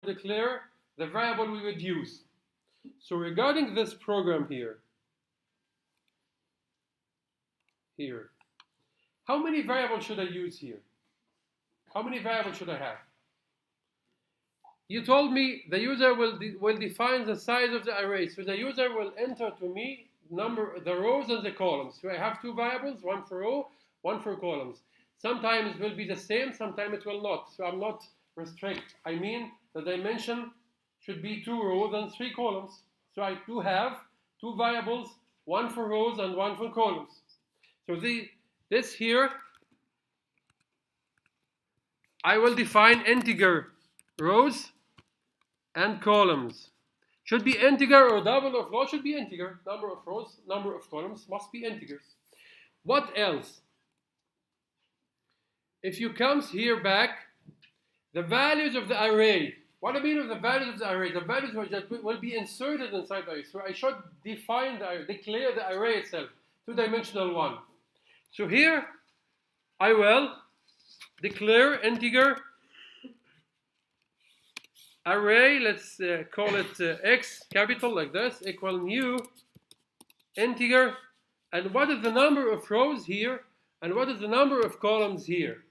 declare the variable we would use. So regarding this program here, how many variables should I use here? How many variables should I have? You told me the user will define the size of the array. So the user will enter to me the rows and the columns. So I have two variables, one for row, one for columns. Sometimes it will be the same, sometimes it will not. So I'm not restrict. I mean the dimension should be 2 rows and 3 columns. So I do have two variables, one for rows and one for columns. So this here, I will define integer rows and columns. Should be integer or double or float, should be integer. Number of rows, number of columns must be integers. What else? If you comes here back, the values of the array. What I mean of the values of the array? The values will be inserted inside the array. So I should define declare the array itself, two-dimensional one. So here I will declare integer array, let's call it x capital like this, equal new integer, and what is the number of rows here and what is the number of columns here.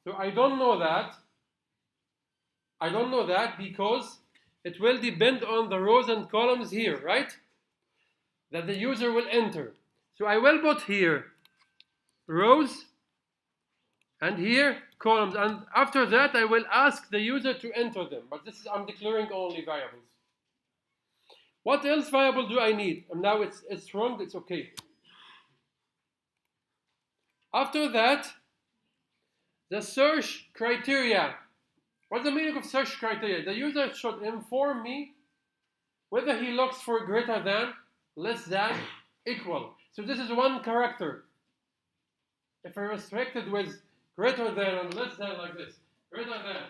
So I don't know that because it will depend on the rows and columns here, right, that the user will enter. So I will put here rows and here columns, and after that I will ask the user to enter them, but I'm declaring only variables. What else variable do I need? And now it's wrong, it's okay. After that, the search criteria. What's the meaning of search criteria? The user should inform me whether he looks for greater than, less than, equal. So this is one character. If I restrict it with greater than and less than like this, greater than,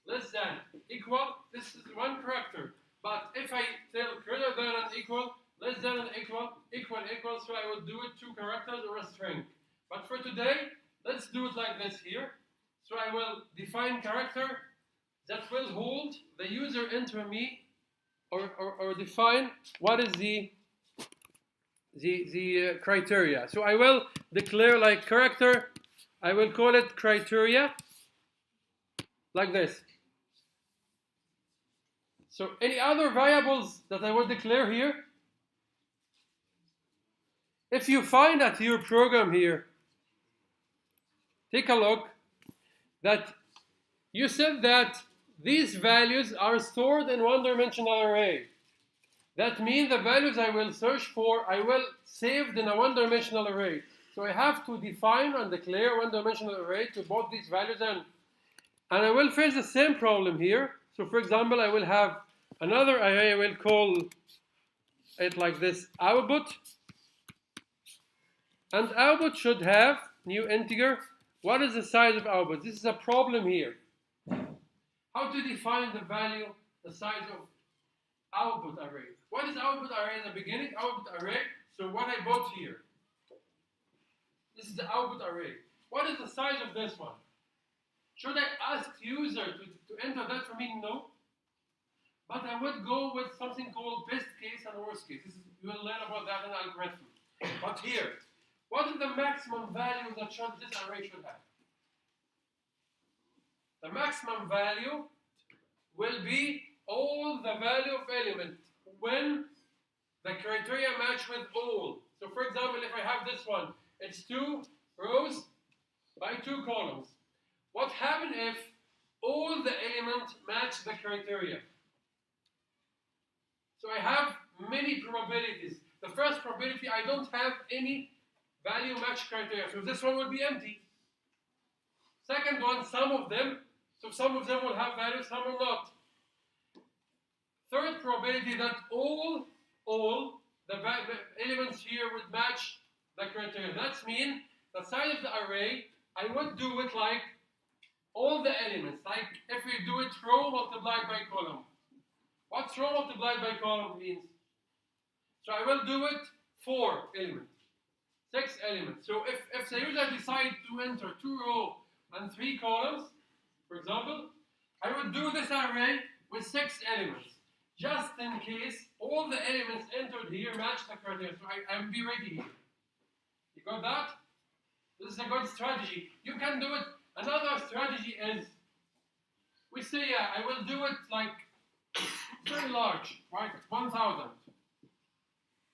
less than, equal, this is one character. But if I tell greater than and equal, less than and equal, equal, so I will do it two characters or a string. But for today, let's do it like this here. So I will define character that will hold the user enter me or define what is the criteria. So I will declare like character, I will call it criteria like this. So any other variables that I will declare here? If you find that your program here, take a look, that you said that these values are stored in one-dimensional array. That means the values I will search for, I will save in a one-dimensional array. So I have to define and declare one-dimensional array to put these values in. And I will face the same problem here. So for example, I will have another array, I will call it like this, output. And output should have new integer. What is the size of output? This is a problem here. How to define the value, the size of output array? What is output array in the beginning? Output array, so what I put here. This is the output array. What is the size of this one? Should I ask user to enter that for me? No. But I would go with something called best case and worst case. You will learn about that in algorithm. But here, what is the maximum value that this array should have? The maximum value will be all the value of element when the criteria match with all. So for example, if I have this one, it's 2 rows by 2 columns. What happens if all the elements match the criteria? So I have many probabilities. The first probability, I don't have any value match criteria, so this one will be empty. Second one, some of them, so some of them will have values, some will not. Third probability that all the elements here would match the criteria. That means the size of the array, I would do it like all the elements, like if we do it row multiplied by column. What's row multiplied by column means? So I will do it 4 elements. 6 elements. So if the user decides to enter 2 rows and 3 columns, for example, would do this array with 6 elements, just in case all the elements entered here match the criteria. So I will be ready here. You got that? This is a good strategy. You can do it. Another strategy is, we say, I will do it like very large, right? 1,000.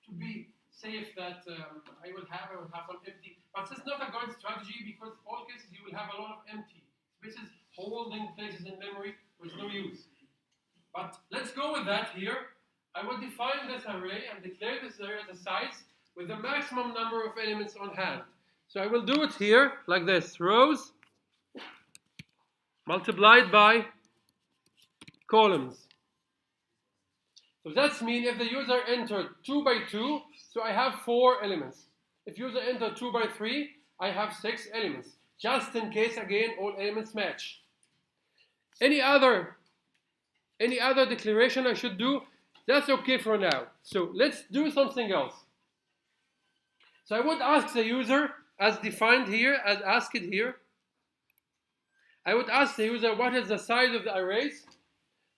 To be safe that I will have some empty. But this is not a good strategy because in all cases you will have a lot of empty spaces holding places in memory with no use. But let's go with that here. I will define this array and declare this array as a size with the maximum number of elements on hand. So I will do it here like this. Rows multiplied by columns. So that means if the user entered 2 by 2, so I have 4 elements. If user entered 2 by 3, I have 6 elements. Just in case, again, all elements match. Any other declaration I should do, that's okay for now. So let's do something else. So I would ask the user, as defined here, as asked here, I would ask the user what is the size of the arrays,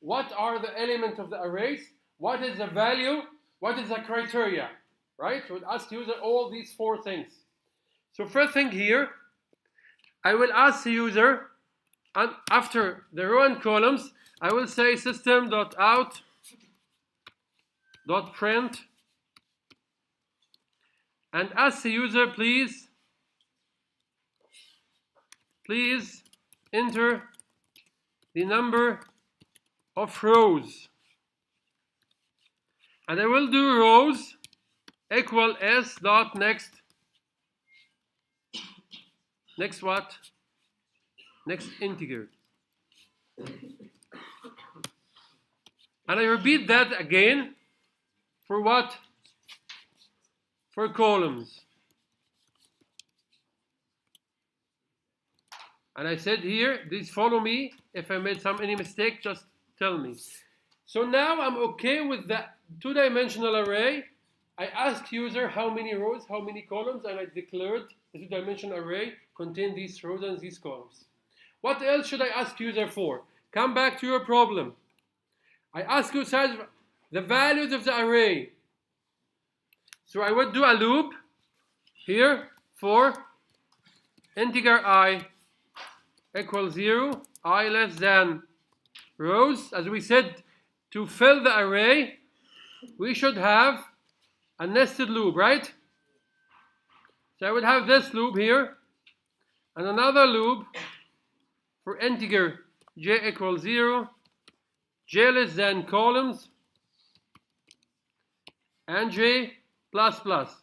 what are the elements of the arrays, what is the value, what is the criteria, right? So I would ask the user all these 4 things. So first thing here, I will ask the user, and after the row and columns, I will say system.out.print and ask the user, please enter the number of rows. And I will do rows equal s dot next what? Next integer. And I repeat that again for what? For columns. And I said here, please follow me. If I made any mistake, just tell me. So now I'm okay with that 2-dimensional array. I asked user how many rows, how many columns, and I declared the 2-dimensional array contains these rows and these columns. What else should I ask user for? Come back to your problem. I ask you the values of the array. So I would do a loop here for integer I equals 0, I less than rows. As we said, to fill the array, we should have a nested loop, right? So I would have this loop here, and another loop for integer j equals 0, j less than columns, and j plus plus.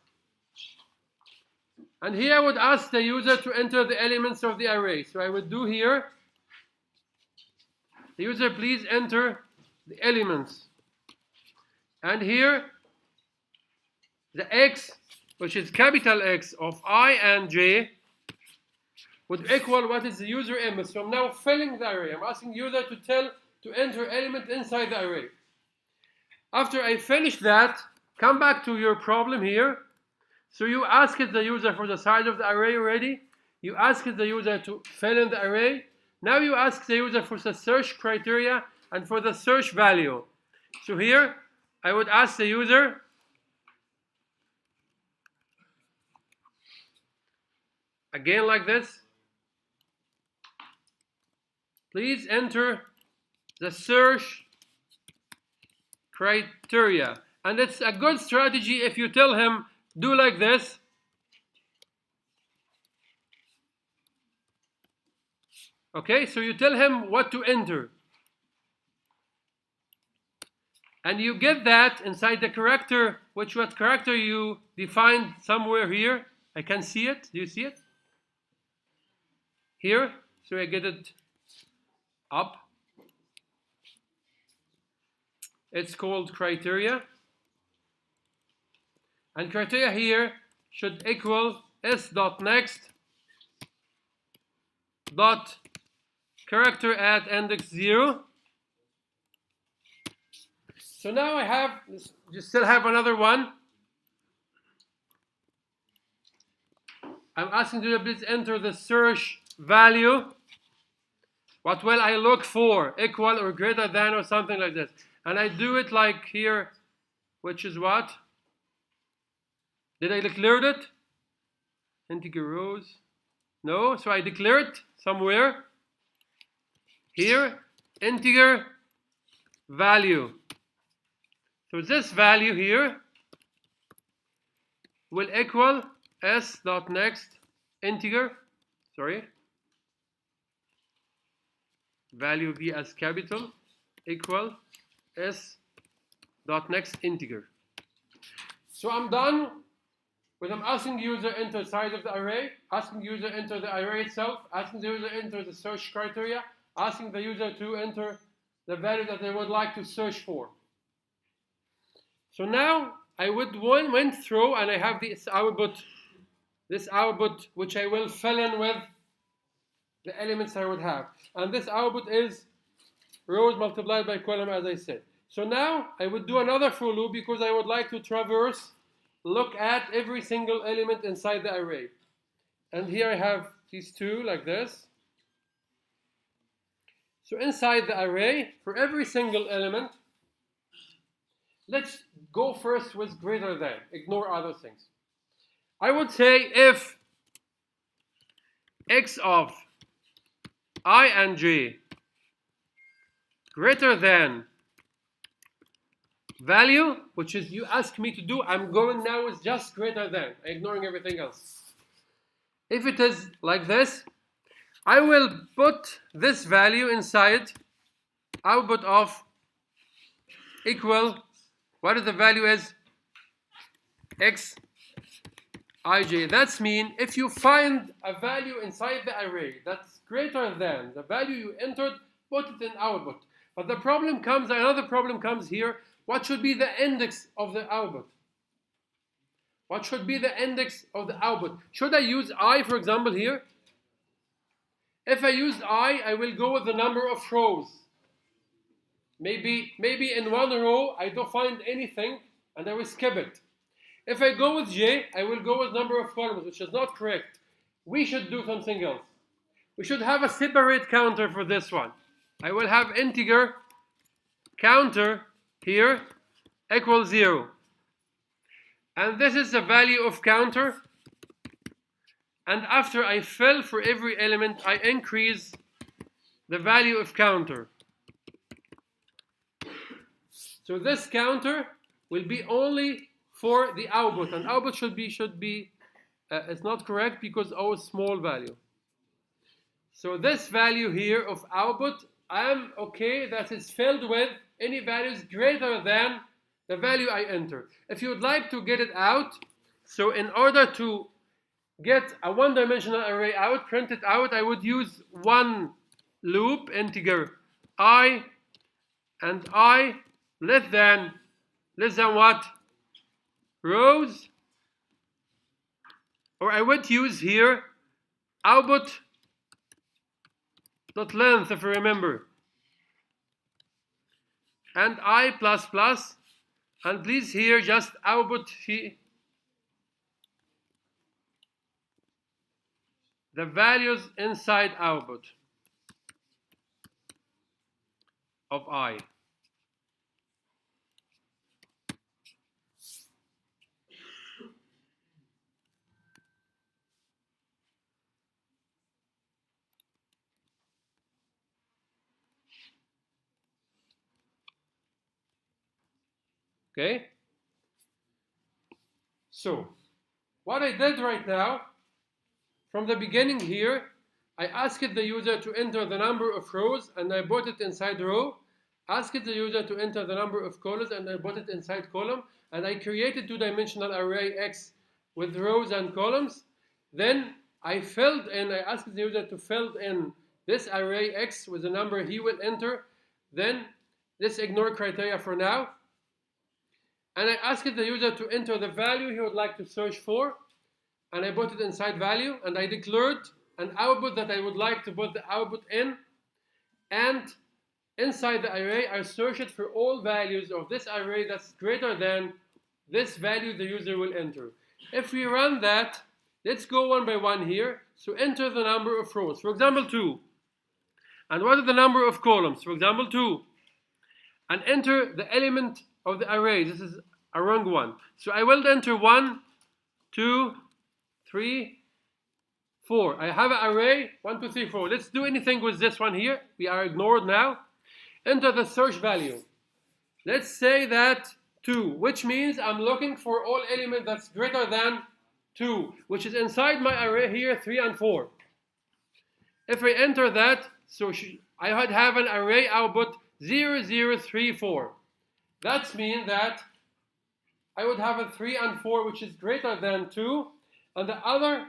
And here I would ask the user to enter the elements of the array. So I would do here, the user please enter the elements. And here, the x, which is capital X of I and j, would equal what is the user image. So I'm now filling the array. I'm asking user to enter element inside the array. After I finish that, come back to your problem here. So you asked the user for the size of the array already. You asked the user to fill in the array. Now you ask the user for the search criteria and for the search value. So here, I would ask the user again like this. Please enter the search criteria. And it's a good strategy if you tell him, do like this. Okay, so you tell him what to enter. And you get that inside the character, what character you defined somewhere here. I can see it. Do you see it? Here. So I get it up. It's called criteria. And criteria here should equal s.next dot character at index 0. So now I have, you still have another one. I'm asking you to please enter the search value. What will I look for? Equal or greater than or something like this. And I do it like here, which is what? Did I declare it? Integer rows. No, so I declare it somewhere. Here, integer value. So this value here will equal s dot next integer, value v as capital equal s dot next integer. So I'm done with I'm asking user enter size of the array, asking user enter the array itself, asking the user enter the search criteria, asking the user to enter the value that they would like to search for. So now I would went through and I have this output which I will fill in with the elements I would have. And this output is rows multiplied by column, as I said. So now I would do another for loop because I would like to traverse, look at every single element inside the array. And here I have these two like this. So inside the array, for every single element, let's go first with greater than, ignore other things. I would say if x of I and j greater than value, which is you ask me to do, I'm going now with just greater than, ignoring everything else. If it is like this, I will put this value inside output of equal, what is the value is? X ij. That's mean if you find a value inside the array that's greater than the value you entered, put it in output. But the problem comes, another problem comes here. What should be the index of the output? What should be the index of the output? Should I use I, for example, here? If I use I will go with the number of rows. Maybe in one row I don't find anything and I will skip it. If I go with j, I will go with number of columns, which is not correct. We should do something else. We should have a separate counter for this one. I will have integer counter here equals 0. And this is the value of counter. And after I fill for every element, I increase the value of counter. So this counter will be only for the output, and output should be it's not correct because O is small value. So this value here of output, I am okay that it's filled with any values greater than the value I enter. If you would like to get it out, so in order to get a one-dimensional array out, print it out, I would use one loop, integer I, and I less than what? Rows. Or I would use here output dot length, if you remember, and I plus plus, and please here just output the values inside output of I. Okay? So, what I did right now, from the beginning here, I asked the user to enter the number of rows and I put it inside row. Asked the user to enter the number of columns and I put it inside column. And I created two-dimensional array X with rows and columns. Then I asked the user to fill in this array X with the number he will enter. Then let's ignore criteria for now. And I asked the user to enter the value he would like to search for. And I put it inside value. And I declared an output that I would like to put the output in. And inside the array, I search it for all values of this array that's greater than this value the user will enter. If we run that, let's go one by one here. So enter the number of rows. For example, 2. And what are the number of columns? For example, 2. And enter the element of the array. This is a wrong one. So I will enter 1, 2, 3, 4. I have an array 1, 2, 3, 4. Let's do anything with this one here. We are ignored now. Enter the search value. Let's say that 2, which means I'm looking for all element that's greater than 2, which is inside my array here, 3 and 4. If I enter that, so I would have an array output 0, 0, 3, 4. That means that I would have a 3 and 4, which is greater than 2, and the other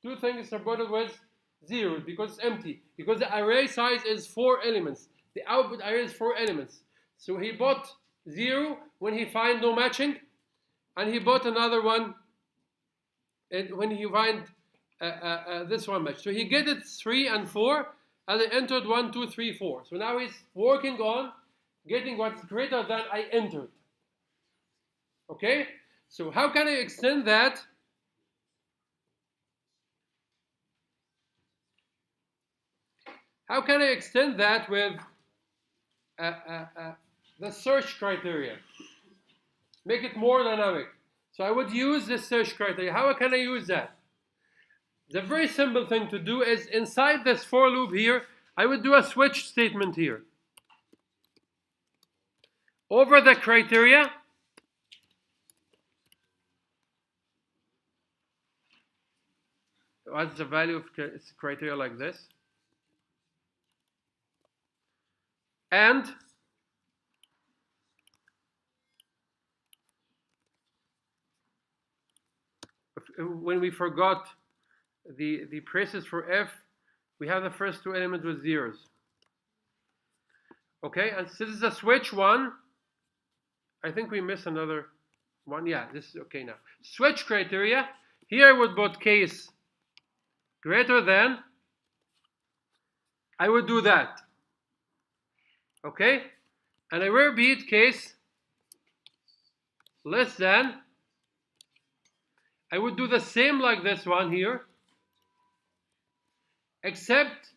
two things are brought with 0 because it's empty, because the array size is 4 elements. The output array is 4 elements. So he bought 0 when he find no matching, and he bought another one when he find this one match. So he get it 3 and 4, and I entered 1, 2, 3, 4. So now he's working on getting what's greater than I entered. Okay? So how can I extend that? How can I extend that with the search criteria? Make it more dynamic. So I would use this search criteria. How can I use that? The very simple thing to do is inside this for loop here, I would do a switch statement here. Over the criteria, what's the value of criteria like this? And when we forgot the braces for F, we have the first two elements with zeros. Okay, and this is a switch one. I think we missed another one. Yeah, this is okay now. Switch criteria. Here I would put case greater than. I would do that. Okay, and I will repeat case less than. I would do the same like this one here, except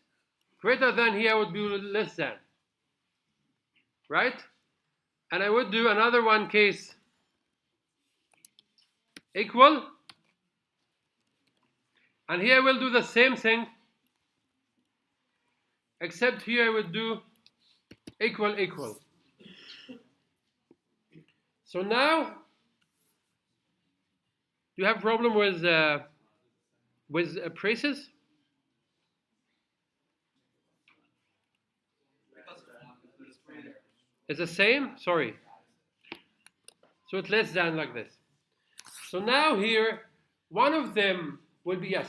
greater than here I would do less than, right? And I would do another one case equal, and here I will do the same thing, except here I would do equal equal. So now, do you have a problem with braces? It's the same? Sorry. So it's less than like this. So now here, one of them will be yes.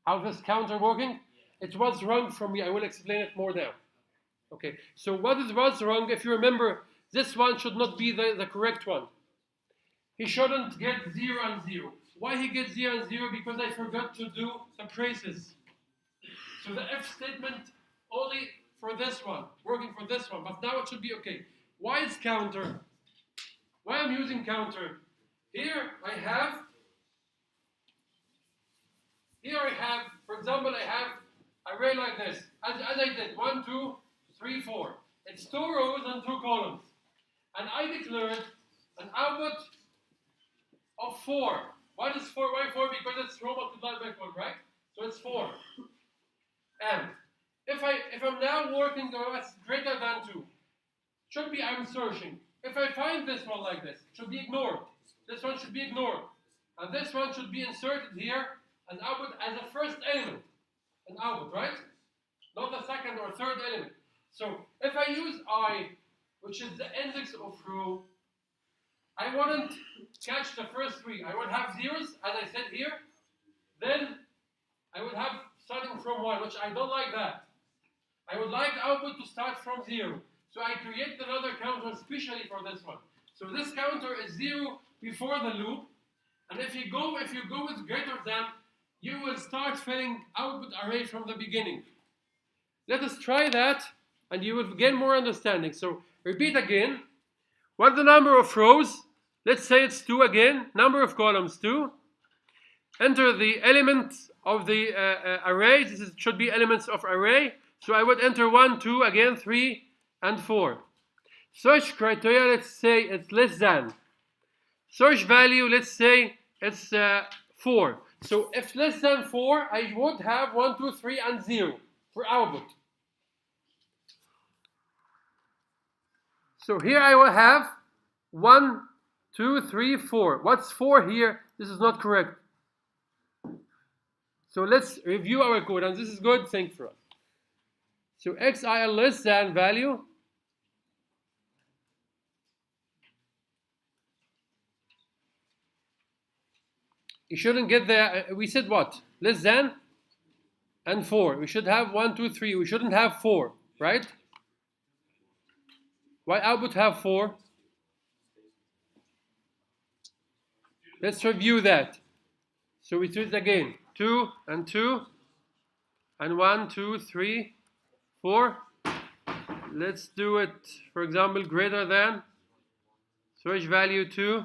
How this counter working? It was wrong from me. I will explain it more now. Okay, so what was wrong? If you remember, this one should not be the correct one. He shouldn't get 0 and 0. Why he gets 0 and 0? Because I forgot to do the braces. So the if statement only for this one, working for this one, but now it should be okay. Why is counter? Why I'm using counter? Here I have, for example, I have array like this. As I did, 1, 2, 3, 4. It's 2 rows and 2 columns. And I declared an output of 4. What is 4? Why 4? Because it's row multiplied by 4, right? So it's 4. And if I'm now working on what's greater than 2, should be I'm searching. If I find this one like this, it should be ignored. This one should be ignored. And this one should be inserted here, an output as a first element. An output, right? Not the second or third element. So if I use I, which is the index of row, I wouldn't catch the first 3. I would have zeros, as I said here. Then I would have starting from 1, which I don't like that. I would like the output to start from 0. So I create another counter especially for this one. So this counter is 0 before the loop. And if you go with greater than, you will start filling output array from the beginning. Let us try that, and you will gain more understanding. So repeat again. What the number of rows? let's say it's 2 again, number of columns 2. Enter the elements of the array. This should be elements of array. So I would enter 1, 2, again 3, and 4. Search criteria, let's say it's less than. Search value, let's say it's 4. So if less than 4, I would have 1, 2, 3, and 0 for output. So here I will have 1, 2, 3, 4. What's 4 here? This is not correct. So let's review our code, and this is good thing for us. So xil less than value. You shouldn't get there. We said what? Less than and 4. We should have 1, 2, 3. We shouldn't have 4, right? Why output have 4? Let's review that. So we do it again. 2 and 2 and 1, 2, 3, 4. Let's do it, for example, greater than. Search value 2,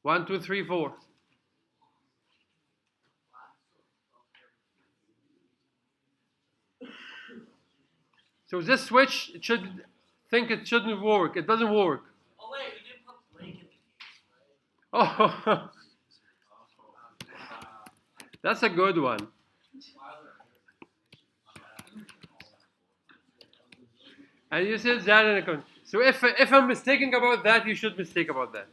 1, 2, 3, 4. So this switch, it shouldn't work. It doesn't work. Oh wait, we didn't put blank in the case, right? Oh, that's a good one. And you said that in a con. So if I'm mistaken about that, you should mistake about that.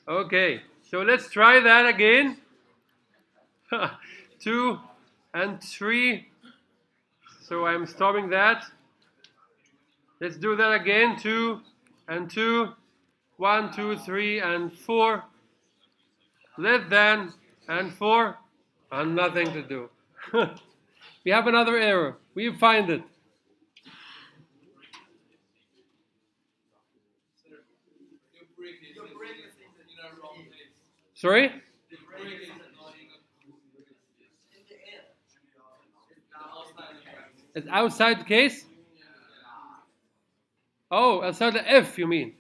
Okay, so let's try that again. 2 and 3. So I'm stopping that. Let's do that again. 2 and 2. 1, 2, 3, and 4. Less than and 4. And nothing to do. We have another error. We find it. Sorry? It's outside the case? Oh, outside the if, you mean?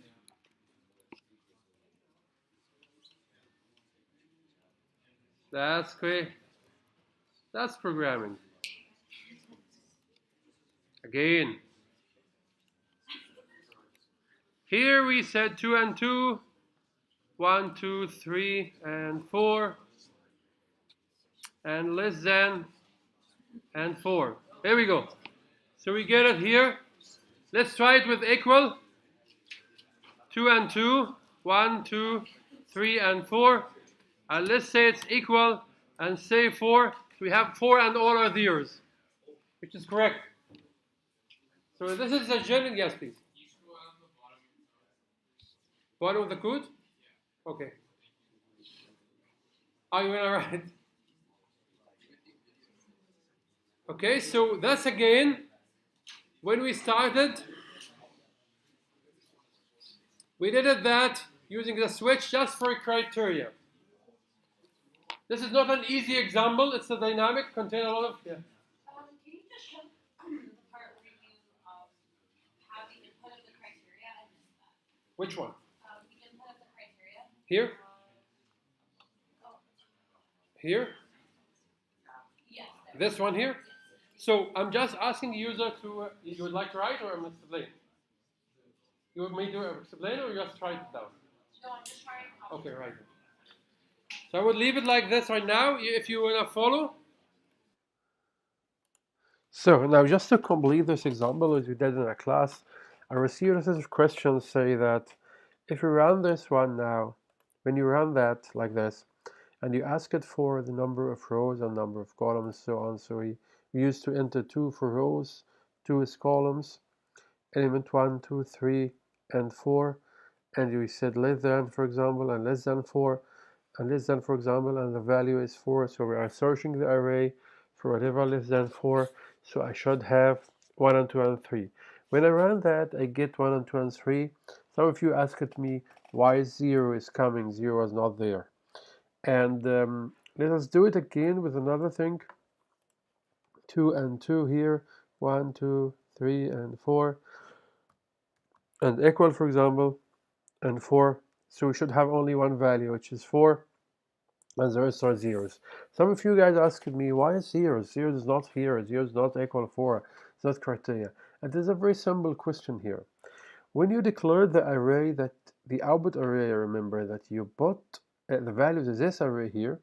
That's great. That's programming. Again. Here we said 2 and 2. 1, 2, 3, and 4. And less than and 4. There we go. So we get it here. Let's try it with equal. 2 and 2. 1, 2, 3, and 4. And let's say it's equal and say 4. So we have 4 and all are zeros, which is correct. So this is a general, yes, please. Bottom of the code? Okay. Are you all right? Okay, so that's again, when we started, we did it that using the switch just for criteria. This is not an easy example. It's a dynamic, contain a lot of, yeah. Can you just show the part where you have the input of the criteria? I missed that. Which one? The input of the criteria. Here? Here? Yes. This one here? So I'm just asking the user to, you would like to write or I'm explain? You want me to explain or just write it down? No, I'm just trying to. Okay, right. So I would leave it like this right now if you want to follow. So now just to complete this example as we did in a class, our series of questions say that if you run this one now, when you run that like this, and you ask it for the number of rows and number of columns, so on, so we used to enter 2 for rows, 2 is columns, element 1, 2, 3, and 4, and we said less than, for example, and less than 4, and less than, for example, and the value is 4, so we are searching the array for whatever less than 4, so I should have 1 and 2 and 3. When I run that, I get 1 and 2 and 3. Some of you asked me why 0 is coming, 0 is not there. And let us do it again with another thing. 2 and 2 here, 1, 2, 3, and 4. And equal, for example, and 4. So we should have only one value, which is 4, and the rest are zeros. Some of you guys asked me, why is zeros? Zeros is not here, zeros is not equal 4, it's not criteria. And there's a very simple question here. When you declare the array, that the output array, remember that you put the values of this array here.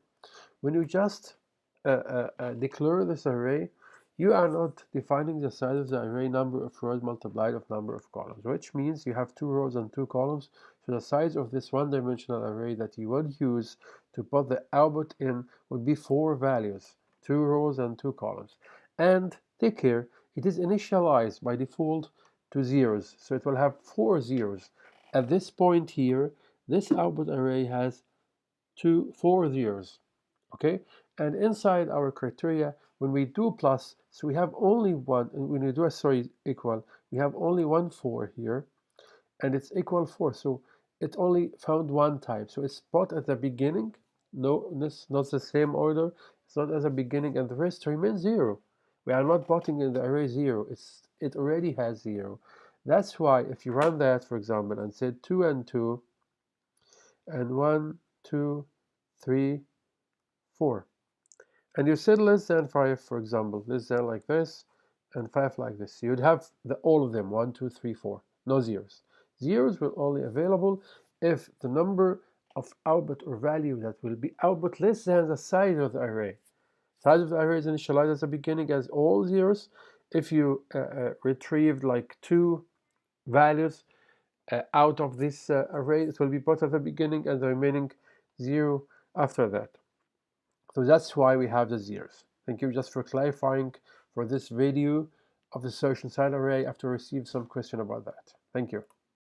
When you just declare this array, you are not defining the size of the array number of rows multiplied of number of columns, which means you have 2 rows and 2 columns. So the size of this one-dimensional array that you would use to put the output in would be 4 values, 2 rows and 2 columns. And take care, it is initialized by default to zeros, so it will have 4 zeros. At this point here, this output array has 4 zeros. Okay, and inside our criteria, when we do plus, so we have only one, and when we do a equal, we have only 1 4 here, and it's equal 4, so it only found one type, so it's put at the beginning. No, this not the same order, it's not at the beginning, and the rest remains 0. We are not putting in the array 0, it already has 0. That's why if you run that, for example, and say 2 and 2, and 1 2 3 4, and you said less than 5, for example, less than like this, and 5 like this, you'd have all of them, 1 2 3 4, no zeros. Zeros will only available if the number of output or value that will be output less than the size of the array. Size of the array is initialized at the beginning as all zeros. If you retrieved like 2 values out of this array, it will be put at the beginning and the remaining 0 after that. So that's why we have the zeros. Thank you just for clarifying for this video of the search inside array after received some question about that. Thank you.